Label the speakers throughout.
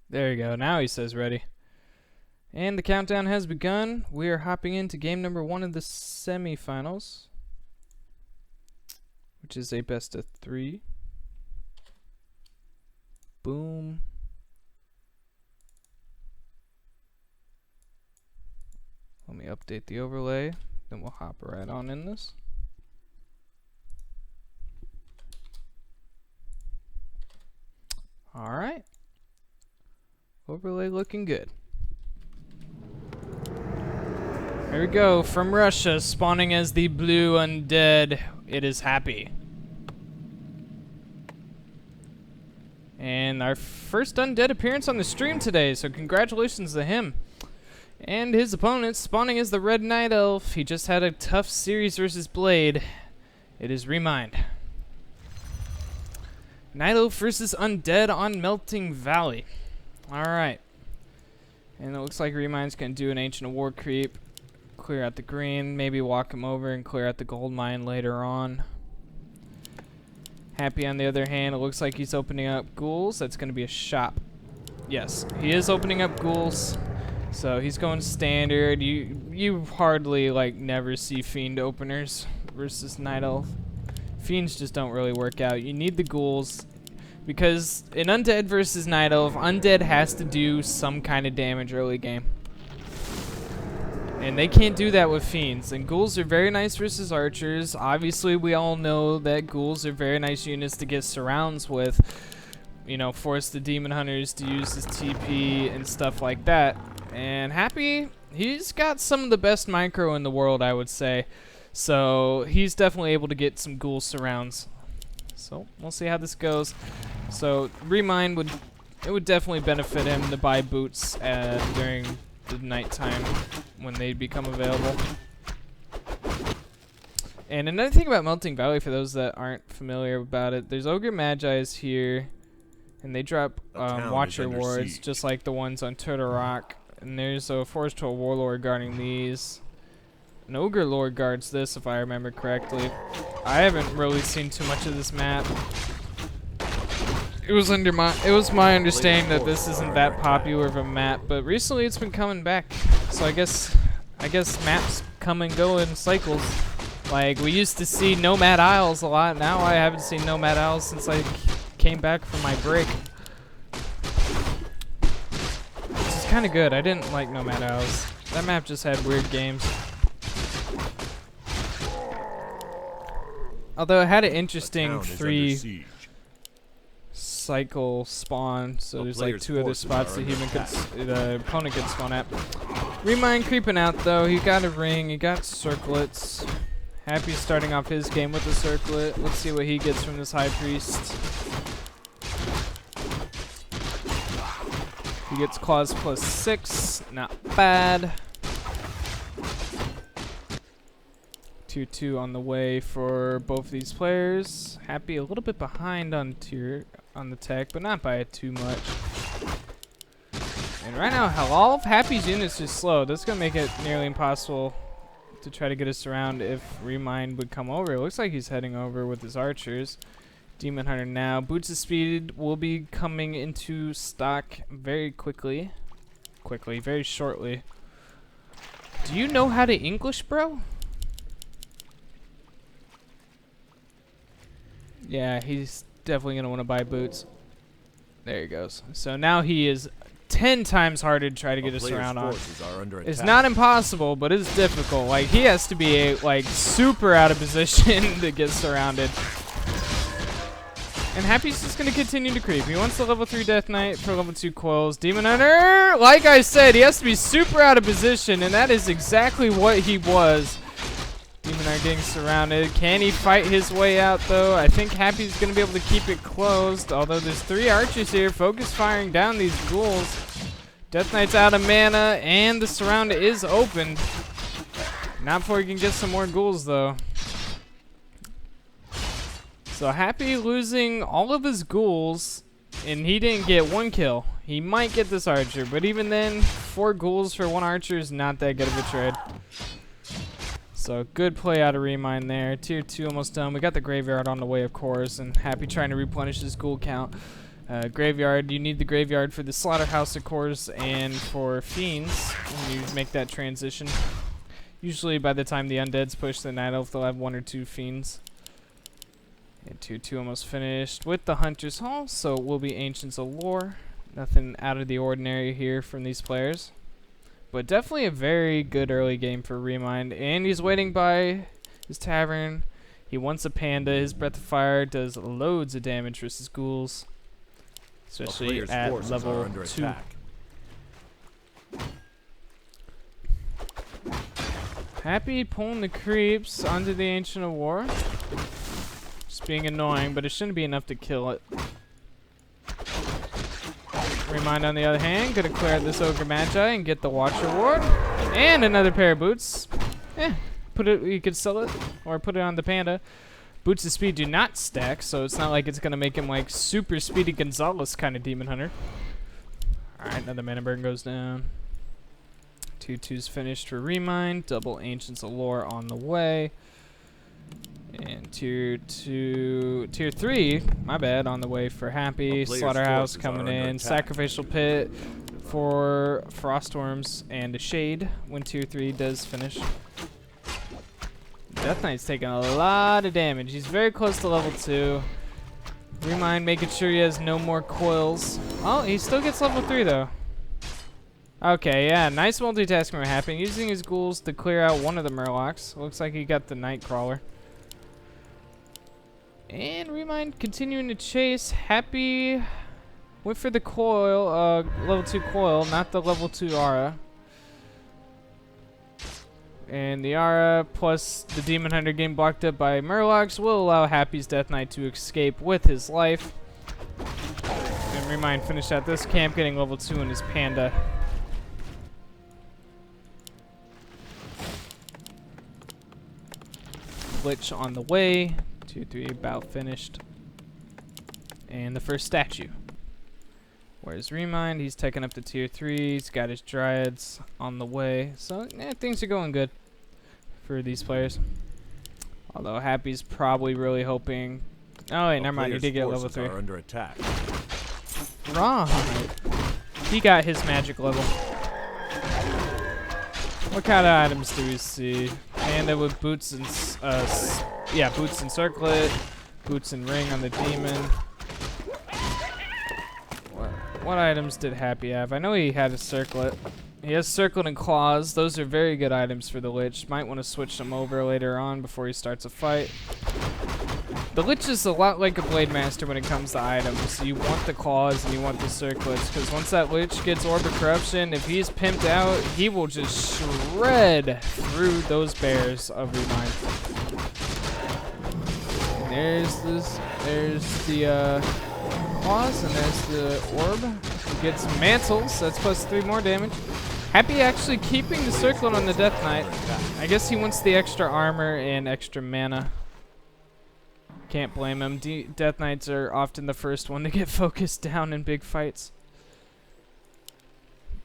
Speaker 1: There you go. Now he says ready. And the countdown has begun. We are hopping into game number 1 of the semifinals, which is a best of 3. Boom. Let me update the overlay, then we'll hop right on in this. Alright. Overlay looking good. Here we go, from Russia, spawning as the blue undead. It is Happy. And our first undead appearance on the stream today, so congratulations to him. And his opponent spawning as the red night elf. He just had a tough series versus Blade. It is Remind. Night elf versus undead on Melting Valley. Alright. And it looks like Remind's gonna do an Ancient of War creep. Clear out the green, maybe walk him over and clear out the gold mine later on. Happy on the other hand, it looks like he's opening up ghouls. That's gonna be a shop. Yes, he is opening up ghouls. So he's going standard. You hardly never see fiend openers versus night elf. Fiends just don't really work out. You need the ghouls because in undead versus night elf, undead has to do some kind of damage early game. And they can't do that with fiends. And ghouls are very nice versus archers. Obviously, we all know that ghouls are very nice units to get surrounds with. You know, force the demon hunters to use his TP and stuff like that. And Happy, he's got some of the best micro in the world, I would say. So he's definitely able to get some ghoul surrounds. So we'll see how this goes. So Remind would definitely benefit him to buy boots during the nighttime when they become available. And another thing about Melting Valley, for those that aren't familiar about it, there's Ogre Magi's here, and they drop Watcher wards just like the ones on Turtle Rock. And there's a Forest Troll Warlord guarding these. An Ogre Lord guards this, if I remember correctly. I haven't really seen too much of this map. It was my understanding that this isn't that popular of a map, but recently it's been coming back. So I guess maps come and go in cycles. Like we used to see Nomad Isles a lot. Now I haven't seen Nomad Isles since I came back from my break. Which is kind of good. I didn't like Nomad Isles. That map just had weird games. Although it had an interesting 3 cycle spawn, so there's like 2 other spots the opponent could spawn at. Remind creeping out though. He got a ring, he got circlets. Happy starting off his game with a circlet. Let's see what he gets from this high priest. He gets claws +6, not bad. 2-2 on the way for both these players. Happy a little bit behind on the tech, but not by too much. And right now, all of Happy's units are slow. That's gonna make it nearly impossible to try to get us around if Remind would come over. It looks like he's heading over with his archers. Demon Hunter now. Boots of Speed will be coming into stock very quickly. Very shortly. Do you know how to English, bro? Yeah, he's definitely going to want to buy boots. There he goes. So now he is 10 times harder to try to get us around on. It's not impossible, but it's difficult. Like, he has to be super out of position to get surrounded. And Happy's just going to continue to creep. He wants the level 3 Death Knight for level 2 coils. Demon Hunter, like I said, he has to be super out of position, and that is exactly what he was. Demon Hunter getting surrounded. Can he fight his way out, though? I think Happy's going to be able to keep it closed, although there's 3 archers here. Focus firing down these ghouls. Death Knight's out of mana, and the surround is opened. Not before he can get some more ghouls, though. So Happy losing all of his ghouls, and he didn't get 1 kill. He might get this archer, but even then, 4 ghouls for 1 archer is not that good of a trade. So good play out of Remind there. Tier 2 almost done. We got the graveyard on the way, of course, and Happy trying to replenish his ghoul count. Graveyard, you need the graveyard for the slaughterhouse, of course, and for fiends when you make that transition. Usually by the time the undeads push the night elf, they'll have 1 or 2 fiends. And 2-2 almost finished with the Hunter's Hall, so it will be Ancients of Lore. Nothing out of the ordinary here from these players. But definitely a very good early game for Remind. And he's waiting by his tavern. He wants a panda. His Breath of Fire does loads of damage versus ghouls. Especially at level 2.
Speaker 2: Attack.
Speaker 1: Happy pulling the creeps onto the Ancient of War. Just being annoying, but it shouldn't be enough to kill it. Remind, on the other hand, gonna clear out this Ogre Magi and get the Watcher Ward. And another pair of boots. Put it, you could sell it or put it on the panda. Boots of Speed do not stack, so it's not like it's gonna make him like super speedy Gonzalez kind of Demon Hunter. Alright, another mana burn goes down. 2-2's finished for Remind. Double Ancients of Lore on the way. And tier 3, my bad, on the way for Happy. Slaughterhouse coming in. Sacrificial Pit for Frostworms and a Shade when tier 3 does finish. Death Knight's taking a lot of damage. He's very close to level 2. Remind making sure he has no more coils. Oh, he still gets level 3 though. Okay, yeah, nice multitasking for Happy. Using his ghouls to clear out one of the Murlocs. Looks like he got the Nightcrawler. And Remind continuing to chase. Happy went for the coil, level 2 coil, not the level 2 aura. And the aura plus the Demon Hunter getting blocked up by Murlocs will allow Happy's Death Knight to escape with his life. And Remind finished out this camp getting level 2 in his panda. Glitch on the way. 2-3 about finished. And the first statue. Whereas Remind, he's taking up to tier 3. He's got his Dryads on the way. So, yeah, things are going good for these players. Although Happy's probably really hoping... Oh, wait, never mind. He did get level 3.
Speaker 2: Are under attack.
Speaker 1: Right. He got his magic level. What kind of items do we see? Panda with boots and... boots and circlet. Boots and ring on the demon. What items did Happy have? I know he had a circlet. He has circlet and claws. Those are very good items for the Lich. Might want to switch them over later on before he starts a fight. The Lich is a lot like a Blade Master when it comes to items. You want the claws and you want the circlets, because once that Lich gets Orb of Corruption, if he's pimped out, he will just shred through those bears of Remind. There's the claws, and there's the orb. He gets mantles, that's plus 3 more damage. Happy actually keeping the circlet on the Death Knight. I guess he wants the extra armor and extra mana. Can't blame him. Death Knights are often the first one to get focused down in big fights.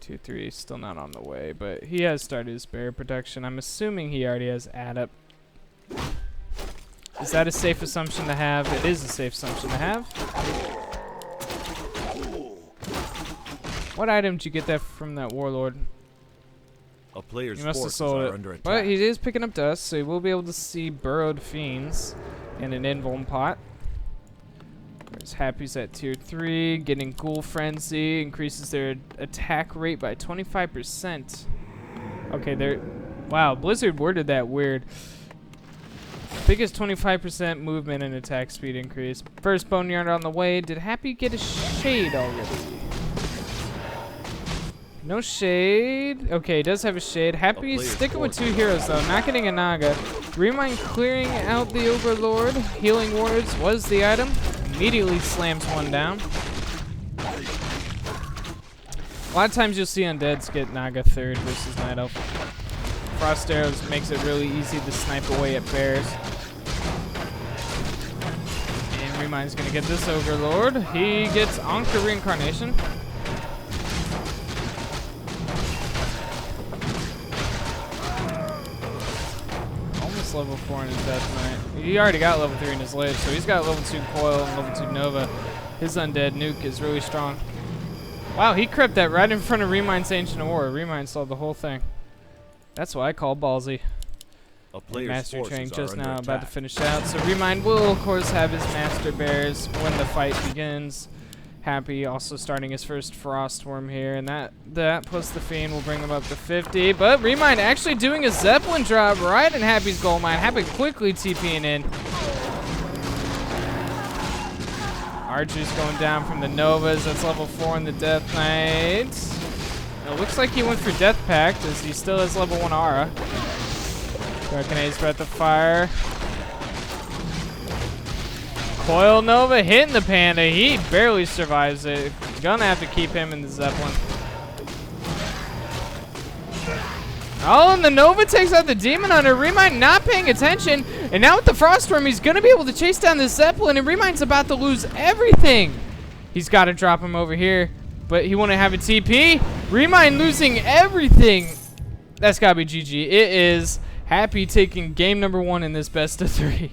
Speaker 1: 2-3 still not on the way, but he has started his bear production. I'm assuming he already has add-up. Is that a safe assumption to have? It is a safe assumption to have. What item did you get that from that warlord?
Speaker 2: A player's
Speaker 1: He must have
Speaker 2: forces
Speaker 1: sold
Speaker 2: are
Speaker 1: it.
Speaker 2: under attack.
Speaker 1: But he is picking up dust, so he will be able to see burrowed fiends in an invuln pot. Whereas Happy's at tier 3, getting Ghoul Frenzy, increases their attack rate by 25%. Okay, they're... Wow, Blizzard worded that weird. Biggest 25% movement and attack speed increase. First Boneyard on the way. Did Happy get a shade already? No shade. Okay, he does have a shade. Happy sticking with 2 heroes though, not getting a Naga. Remind clearing out the Overlord. Healing Wards was the item. Immediately slams one down. A lot of times you'll see undeads get Naga 3rd versus Night Elf. Frost Arrows makes it really easy to snipe away at bears. And Remind's gonna get this Overlord. He gets Ankh Reincarnation. Almost level 4 in his Death Knight. He already got level 3 in his Lich, so he's got level 2 Coil and level 2 Nova. His undead nuke is really strong. Wow, he crept that right in front of Remind's Ancient Aura. Remind saw the whole thing. That's what I call ballsy.
Speaker 2: A player's
Speaker 1: Master
Speaker 2: forces
Speaker 1: training
Speaker 2: are
Speaker 1: just
Speaker 2: under
Speaker 1: now, about to
Speaker 2: attack.
Speaker 1: finish out. So Remind will, of course, have his Master Bears when the fight begins. Happy also starting his first Frost Worm here, and that plus the Fiend will bring him up to 50. But Remind actually doing a Zeppelin drop right in Happy's gold mine. Happy quickly TPing in. Archer's going down from the Novas. That's level 4 in the Death Knight. It looks like he went for Death Pact as he still has level 1 Aura. Darkinade's Breath of Fire. Coil Nova hitting the Panda. He barely survives it. Gonna have to keep him in the Zeppelin. Oh, and the Nova takes out the Demon Hunter. Remind not paying attention. And now with the Frostworm, he's going to be able to chase down the Zeppelin. And Remind's about to lose everything. He's got to drop him over here. But he won't have a TP. Remind losing everything. That's got to be GG. It is Happy taking game number 1 in this best of 3.